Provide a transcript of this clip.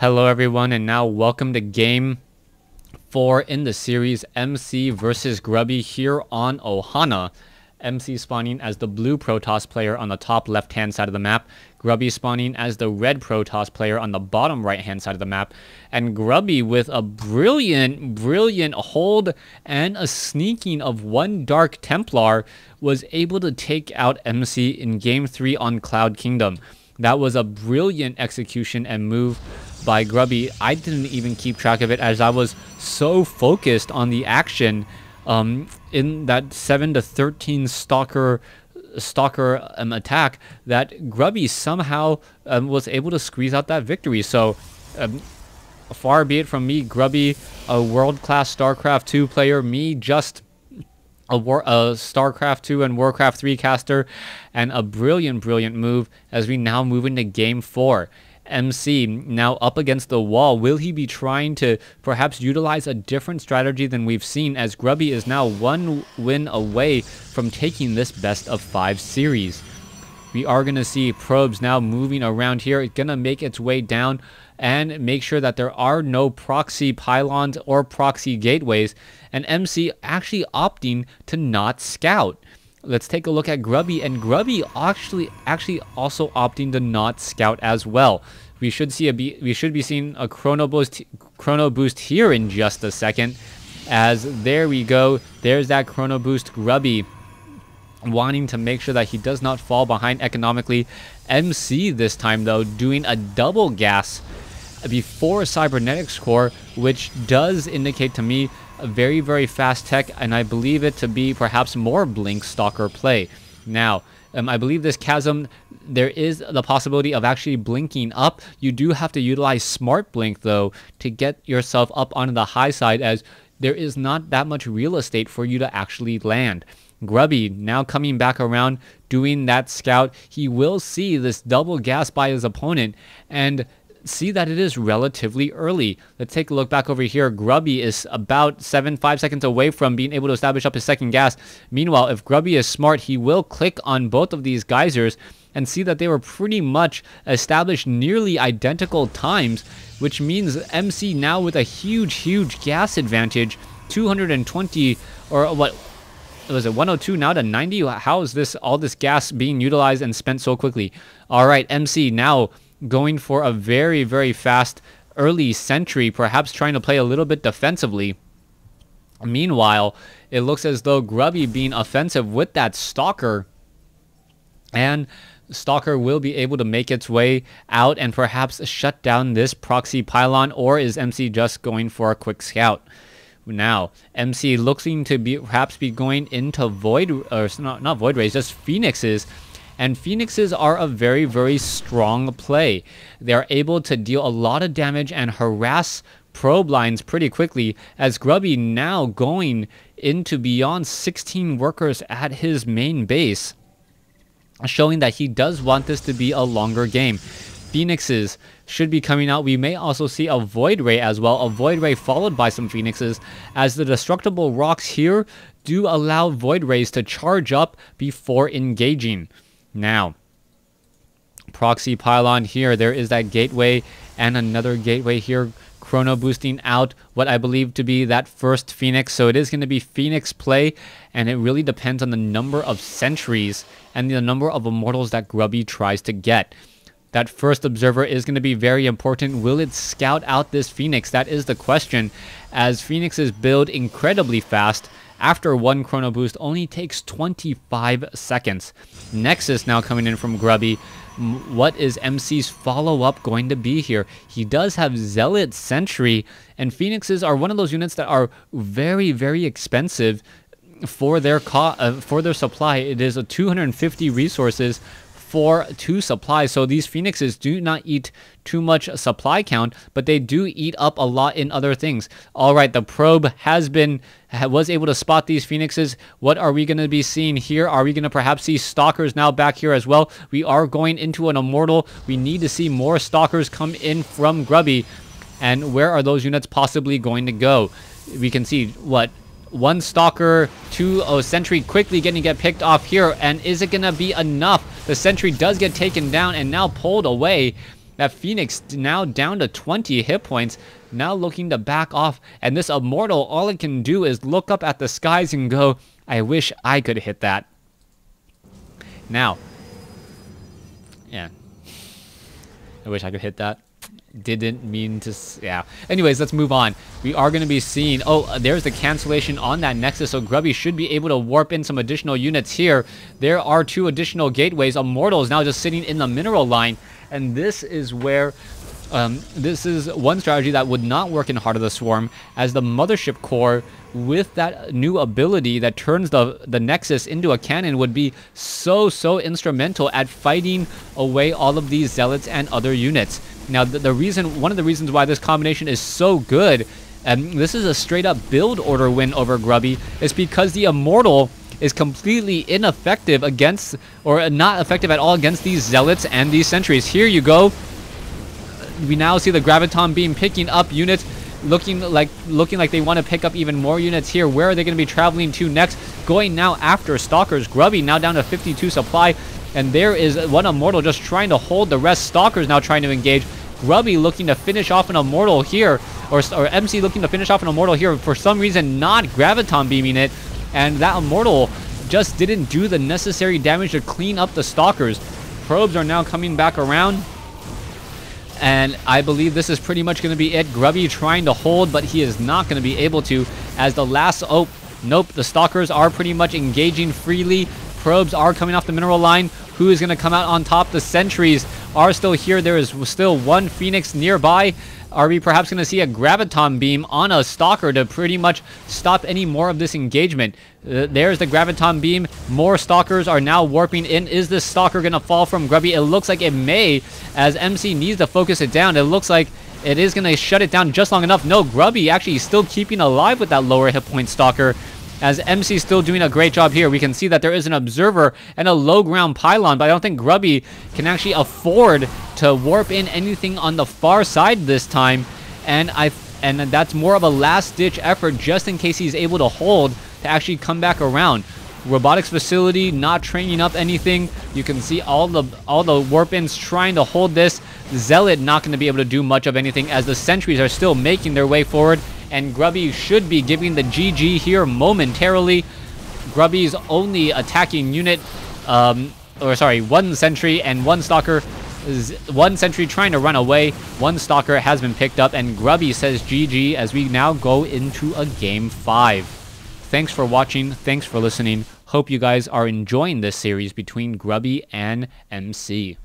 Hello everyone, and now welcome to game 4 in the series, MC versus Grubby here on Ohana. MC spawning as the blue Protoss player on the top left hand side of the map, Grubby spawning as the red Protoss player on the bottom right hand side of the map, and Grubby with a brilliant hold and a sneaking of one Dark Templar was able to take out MC in game 3 on Cloud Kingdom. That was a brilliant execution and move by Grubby. I didn't even keep track of it as I was so focused on the action in that 7-13 stalker attack that Grubby somehow was able to squeeze out that victory. So far be it from me, Grubby, a world-class StarCraft 2 player, me just a StarCraft 2 and Warcraft 3 caster, and a brilliant move as we now move into game 4. MC now up against the wall. Will he be trying to perhaps utilize a different strategy than we've seen, as Grubby is now one win away from taking this best of 5 series? We are going to see probes now moving around here. It's going to make its way down and make sure that there are no proxy pylons or proxy gateways, and MC actually opting to not scout. Let's take a look at Grubby, and Grubby actually also opting to not scout as well. We should be seeing a chrono boost here in just a second, as there we go. There's that chrono boost. Grubby wanting to make sure that he does not fall behind economically. MC this time though doing a double gas before Cybernetics Core, which does indicate to me a very fast tech, and I believe it to be perhaps more Blink Stalker play. Now, I believe this chasm, there is the possibility of actually blinking up. You do have to utilize Smart Blink though to get yourself up onto the high side, as there is not that much real estate for you to actually land. Grubby now coming back around, doing that scout. He will see this double gas by his opponent and see that it is relatively early. Let's take a look back over here. Grubby is about 5 seconds away from being able to establish up his second gas. Meanwhile, if Grubby is smart, he will click on both of these geysers and see that they were pretty much established nearly identical times, which means MC now with a huge gas advantage, 220, or what was it, 102 now to 90? How is all this gas being utilized and spent so quickly? All right, MC now going for a very fast early sentry, perhaps trying to play a little bit defensively. Meanwhile, it looks as though Grubby being offensive with that Stalker, and Stalker will be able to make its way out and perhaps shut down this proxy pylon, or is MC just going for a quick scout? Now, MC looking to perhaps be going into Void, or not Void Rays, just Phoenixes. And Phoenixes are a very strong play. They are able to deal a lot of damage and harass probe lines pretty quickly, as Grubby now going into beyond 16 workers at his main base, showing that he does want this to be a longer game. Phoenixes should be coming out. We may also see a Void Ray as well, a Void Ray followed by some Phoenixes, as the destructible rocks here do allow Void Rays to charge up before engaging. Now, proxy pylon here, there is that gateway and another gateway here, chrono boosting out what I believe to be that first Phoenix. So it is going to be Phoenix play, and it really depends on the number of sentries and the number of immortals that Grubby tries to get. That first observer is going to be very important. Will it scout out this Phoenix? That is the question, as Phoenixes build incredibly fast. After one chrono boost only takes 25 seconds. Nexus now coming in from Grubby. What is MC's follow-up going to be here? He does have Zealot Sentry, and Phoenixes are one of those units that are very expensive for their supply. It is a 250 resources for 2 supplies, so these Phoenixes do not eat too much supply count, but they do eat up a lot in other things. All right, the probe was able to spot these Phoenixes. What are we going to be seeing here? Are we going to perhaps see Stalkers now back here as well? We are going into an Immortal. We need to see more Stalkers come in from Grubby, and where are those units possibly going to go? We can see what, 1 Stalker, 2 Sentry quickly get picked off here, and is it gonna be enough? The Sentry does get taken down and now pulled away, That Phoenix now down to 20 hit points, now looking to back off. And this Immortal, all it can do is look up at the skies and go, I wish I could hit that. Now, yeah, I wish I could hit that. Didn't mean to, yeah. Anyways, let's move on. We are going to be seeing, oh, there's the cancellation on that Nexus, so Grubby should be able to warp in some additional units here. There are 2 additional gateways. Immortal is now just sitting in the mineral line, and this is where, this is one strategy that would not work in Heart of the Swarm, as the Mothership Core, with that new ability that turns the Nexus into a cannon, would be so instrumental at fighting away all of these Zealots and other units. Now, one of the reasons why this combination is so good, and this is a straight up build order win over Grubby, is because the Immortal is completely ineffective against, or not effective at all against these Zealots and these Sentries. Here you go. We now see the Graviton Beam picking up units, looking like they want to pick up even more units here. Where are they going to be traveling to next? Going now after Stalkers. Grubby now down to 52 supply. And there is one Immortal just trying to hold the rest. Stalkers now trying to engage. Grubby looking to finish off an Immortal here. Or MC looking to finish off an Immortal here. For some reason, not Graviton beaming it. And that Immortal just didn't do the necessary damage to clean up the Stalkers. Probes are now coming back around. And I believe this is pretty much going to be it. Grubby trying to hold, but he is not going to be able to. As the last... Oh, nope. The Stalkers are pretty much engaging freely. Probes are coming off the mineral line. Who is going to come out on top? The Sentries are still here. There is still one Phoenix nearby. Are we perhaps going to see a Graviton Beam on a Stalker to pretty much stop any more of this engagement? There's the Graviton Beam. More Stalkers are now warping in. Is this Stalker going to fall from Grubby? It looks like it may, as MC needs to focus it down. It looks like it is going to shut it down just long enough. No, Grubby actually still keeping alive with that lower hit point Stalker, as MC is still doing a great job here. We can see that there is an Observer and a low ground pylon, but I don't think Grubby can actually afford to warp in anything on the far side this time. And that's more of a last-ditch effort just in case he's able to hold to actually come back around. Robotics facility not training up anything. You can see all the warp-ins trying to hold this. Zealot not going to be able to do much of anything, as the Sentries are still making their way forward. And Grubby should be giving the GG here momentarily. Grubby's only attacking unit, one Sentry and one Stalker. One Sentry trying to run away. One Stalker has been picked up, and Grubby says GG as we now go into a Game 5. Thanks for watching. Thanks for listening. Hope you guys are enjoying this series between Grubby and MC.